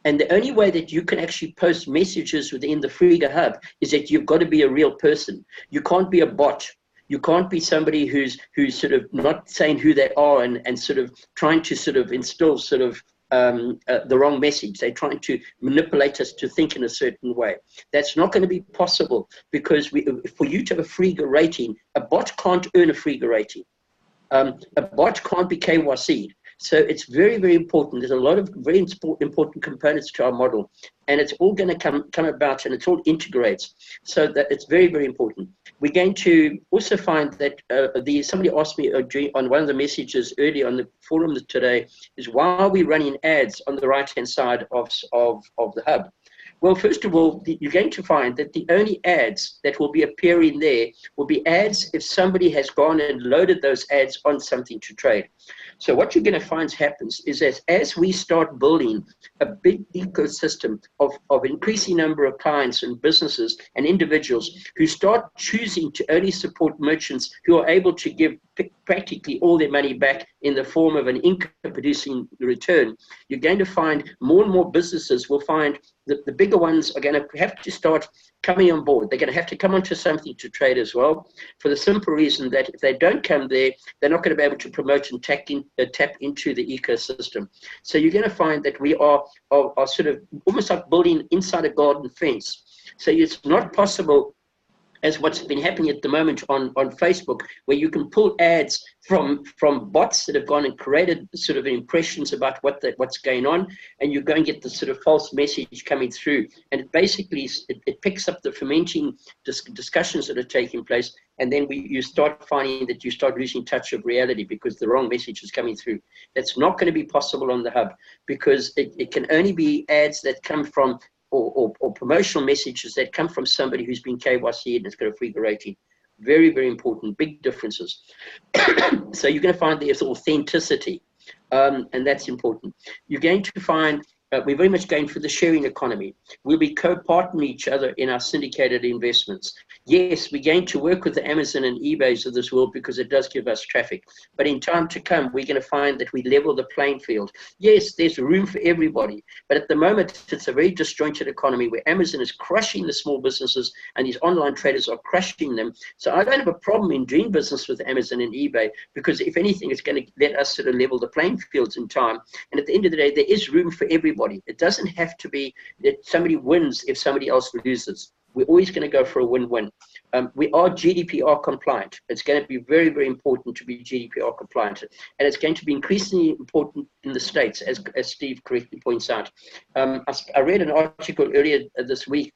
And the only way that you can actually post messages within the Frega hub is that you've got to be a real person. You can't be a bot. You can't be somebody who's sort of not saying who they are and sort of trying to sort of instill sort of the wrong message. They're trying to manipulate us to think in a certain way. That's not going to be possible because for you to have a Frega rating, a bot can't earn a Frega rating. A bot can't be KYC'd. So it's very, very important. There's a lot of very important components to our model, and it's all going to come about, and it all integrates. So that it's very, very important. We're going to also find that somebody asked me on one of the messages earlier on the forum today is why are we running ads on the right-hand side of the hub? Well, first of all, you're going to find that the only ads that will be appearing there will be ads if somebody has gone and loaded those ads on something to trade. So what you're going to find happens is that as we start building a big ecosystem of increasing number of clients and businesses and individuals who start choosing to only support merchants who are able to give practically all their money back in the form of an income-producing return, you're going to find more and more businesses will find that the bigger ones are going to have to start coming on board. They're going to have to come onto something to trade as well, for the simple reason that if they don't come there, they're not going to be able to promote and tap into the ecosystem. So you're going to find that we are sort of almost like building inside a garden fence. So it's not possible, as what's been happening at the moment on Facebook, where you can pull ads from bots that have gone and created sort of impressions about what's going on, and you go and get the sort of false message coming through. And it basically, it picks up the fermenting discussions that are taking place, and then you start finding that you start losing touch of reality because the wrong message is coming through. That's not going to be possible on the hub because it can only be ads that come from or promotional messages that come from somebody who's been KYC'd and has got a Frega rating. Very, very important, big differences. So you're going to find there's authenticity, and that's important. You're going to find we're very much going for the sharing economy. We'll be co-partnering each other in our syndicated investments. Yes, we're going to work with the Amazon and eBays of this world because it does give us traffic. But in time to come, we're going to find that we level the playing field. Yes, there's room for everybody. But at the moment, it's a very disjointed economy where Amazon is crushing the small businesses and these online traders are crushing them. So I don't have a problem in doing business with Amazon and eBay because if anything, it's going to let us sort of level the playing fields in time. And at the end of the day, there is room for everybody. It doesn't have to be that somebody wins if somebody else loses. We're always going to go for a win-win. We are GDPR compliant. It's going to be very, very important to be GDPR compliant. And it's going to be increasingly important in the States, as Steve correctly points out. I read an article earlier this week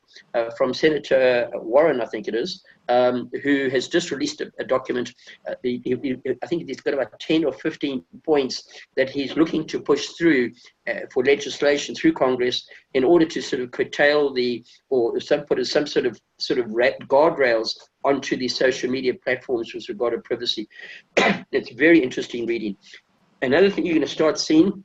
from Senator Warren, I think it is, who has just released a document. I think he's got about 10 or 15 points that he's looking to push through for legislation through Congress in order to sort of curtail put some sort of guardrails onto these social media platforms with regard to privacy. It's very interesting reading. Another thing you're going to start seeing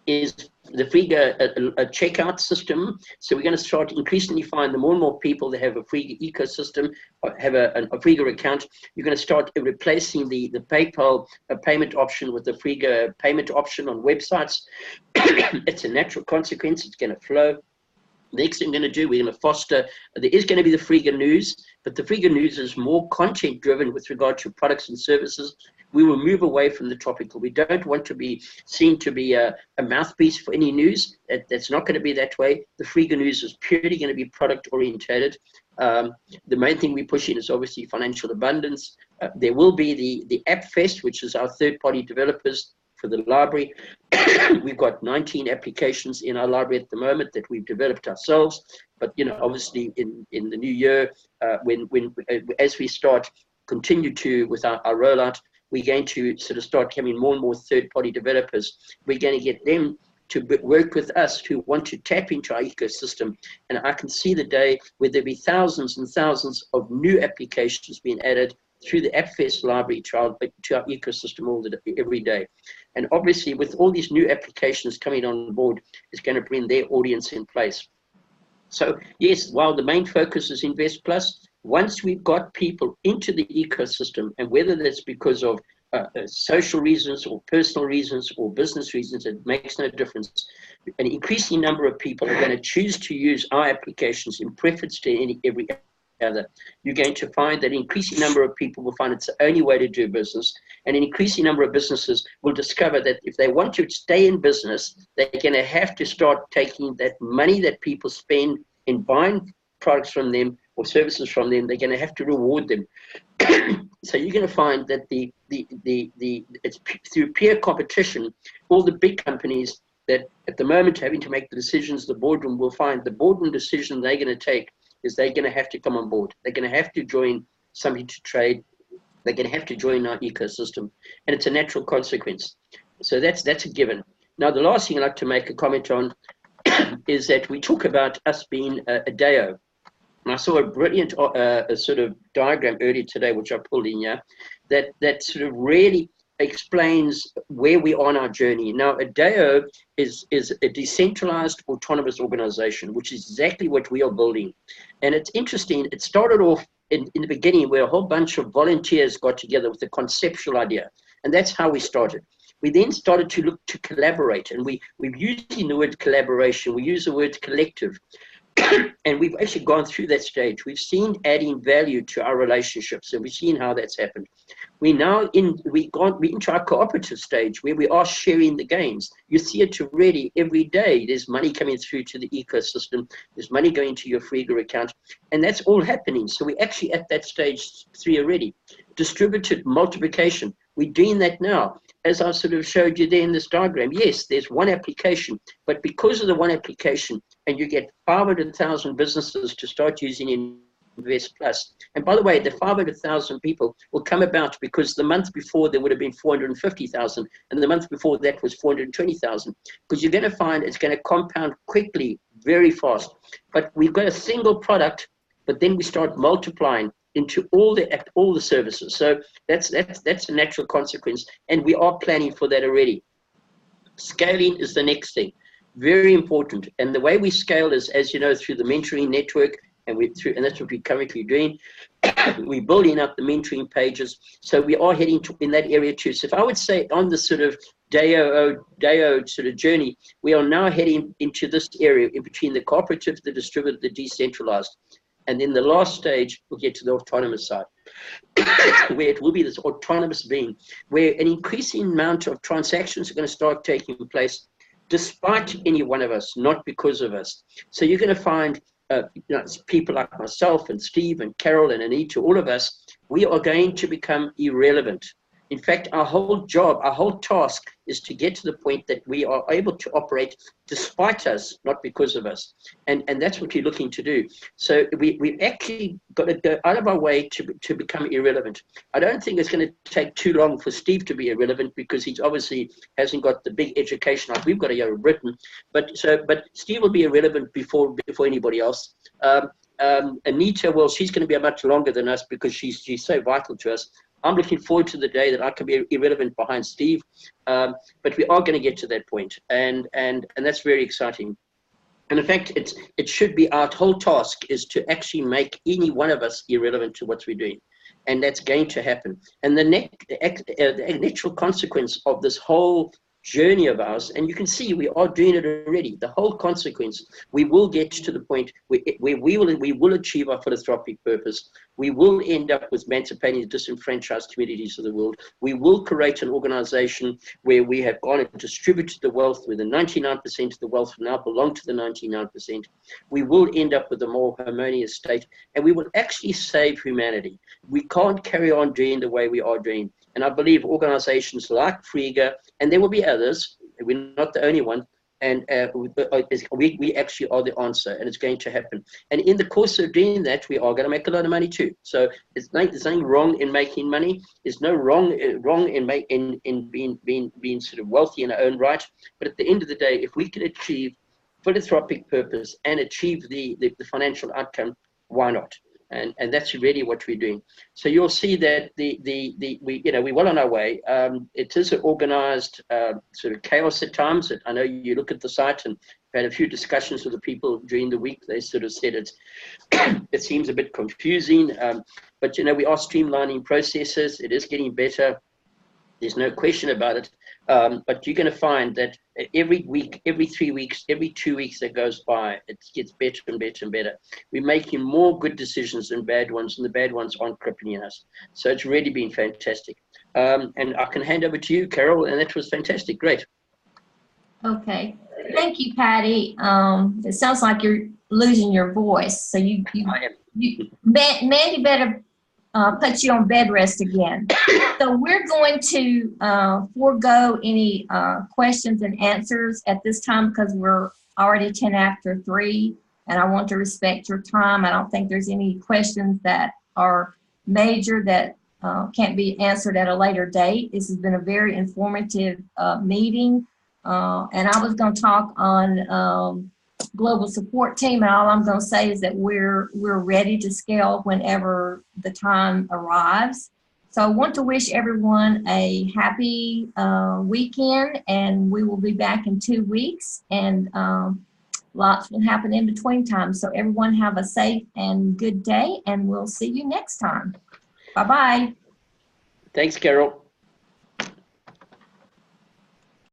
is the Frega a checkout system. So we're going to start increasingly find the more and more people that have a Frega ecosystem, have a Frega account. You're going to start replacing the PayPal payment option with the Frega payment option on websites. It's a natural consequence. It's going to flow. Next thing we're going to do, we're going to foster, there is going to be the Frega News, but the Frega News is more content driven with regard to products and services. We will move away from the topical. We don't want to be seen to be a mouthpiece for any news. That's not going to be that way. The Frega News is purely going to be product orientated. The main thing we push in is obviously financial abundance. There will be the App Fest, which is our third-party developers for the library. We've got 19 applications in our library at the moment that we've developed ourselves. But obviously in the new year, as we continue to with our rollout, we're going to sort of start having more and more third-party developers. We're going to get them to work with us who want to tap into our ecosystem. And I can see the day where there'll be thousands and thousands of new applications being added through the AppFest library to our ecosystem every day. And obviously, with all these new applications coming on board, it's going to bring their audience in place. So yes, while the main focus is Invest Plus, once we've got people into the ecosystem, and whether that's because of social reasons or personal reasons or business reasons, it makes no difference. An increasing number of people are going to choose to use our applications in preference to every other. You're going to find that an increasing number of people will find it's the only way to do business, and an increasing number of businesses will discover that if they want to stay in business, they're going to have to start taking that money that people spend in buying products from them or services from them. They're going to have to reward them. So you're going to find that it's through peer competition, all the big companies that at the moment having to make the decisions, the boardroom will find the boardroom decision they're going to take is they're going to have to come on board. They're going to have to join something to trade. They're going to have to join our ecosystem, and it's a natural consequence. So that's a given. Now, the last thing I'd like to make a comment on is that we talk about us being a DAO. And I saw a brilliant sort of diagram earlier today, which I pulled in here, that sort of really explains where we are on our journey. Now, a DAO is a decentralized autonomous organization, which is exactly what we are building. And it's interesting, it started off in the beginning where a whole bunch of volunteers got together with a conceptual idea. And that's how we started. We then started to look to collaborate, and we're using the word collaboration, we use the word collective. And we've actually gone through that stage. We've seen adding value to our relationships, and we've seen how that's happened. We're into our cooperative stage where we are sharing the gains. You see it already every day. There's money coming through to the ecosystem. There's money going to your Frega account, and that's all happening. So we're actually at that stage 3 already. Distributed multiplication. We're doing that now. As I sort of showed you there in this diagram, yes, there's one application, but because of the one application, and you get 500,000 businesses to start using Invest Plus. And by the way, the 500,000 people will come about because the month before there would have been 450,000, and the month before that was 420,000. Because you're going to find it's going to compound quickly, very fast. But we've got a single product, but then we start multiplying into all the services. So that's a natural consequence, and we are planning for that already. Scaling is the next thing, very important. And the way we scale is, as you know, through the mentoring network, and that's what we're currently doing. We're building up the mentoring pages, so we are heading in that area too. So if I would say on the sort of DAO sort of journey, we are now heading into this area in between the cooperative, the distributed, the decentralized. And then the last stage, we'll get to the autonomous side, where it will be this autonomous being, where an increasing amount of transactions are going to start taking place despite any one of us, not because of us. So you're going to find people like myself and Steve and Carol and Anita, all of us, we are going to become irrelevant. In fact, our whole job, our whole task is to get to the point that we are able to operate despite us, not because of us. And that's what we're looking to do. So we've actually got to go out of our way to become irrelevant. I don't think it's going to take too long for Steve to be irrelevant, because he obviously hasn't got the big education like we've got here in Britain. But Steve will be irrelevant before anybody else. Anita, well, she's going to be much longer than us because she's so vital to us. I'm looking forward to the day that I can be irrelevant behind Steve, but we are going to get to that point, and that's very exciting. And in fact, it should be our whole task is to actually make any one of us irrelevant to what we're doing, and that's going to happen. And the natural consequence of this whole journey of ours, and you can see we are doing it already. The whole consequence, we will get to the point where we will achieve our philanthropic purpose. We will end up with emancipating the disenfranchised communities of the world. We will create an organization where we have gone and distributed the wealth, where the 99% of the wealth now belong to the 99%. We will end up with a more harmonious state, and we will actually save humanity. We can't carry on doing the way we are doing. And I believe organizations like Frega, and there will be others, we're not the only one, and we actually are the answer, and it's going to happen. And in the course of doing that, we are going to make a lot of money too. So there's nothing wrong in making money. There's no wrong in being sort of wealthy in our own right. But at the end of the day, if we can achieve philanthropic purpose and achieve the financial outcome, why not? And that's really what we're doing. So you'll see that we're well on our way. It is an organized sort of chaos at times. I know you look at the site and had a few discussions with the people during the week. They sort of said it seems a bit confusing, but we are streamlining processes. It is getting better. There's no question about it. But you're going to find that every week, every 3 weeks, every 2 weeks that goes by, it gets better and better and better. We're making more good decisions than bad ones, and the bad ones aren't crippling us. So it's really been fantastic. And I can hand over to you, Carol, and that was fantastic. Great. Okay. Thank you, Patty. It sounds like you're losing your voice. So Mandy better put you on bed rest again. So we're going to forego any questions and answers at this time because we're already 10 after 3, and I want to respect your time. I don't think there's any questions that are major that can't be answered at a later date. This has been a very informative meeting, and I was going to talk on global support team, and all I'm going to say is that we're ready to scale whenever the time arrives. So I want to wish everyone a happy weekend, and we will be back in 2 weeks, and lots will happen in between times. So everyone have a safe and good day, and we'll see you next time. Bye-bye. Thanks, Carol.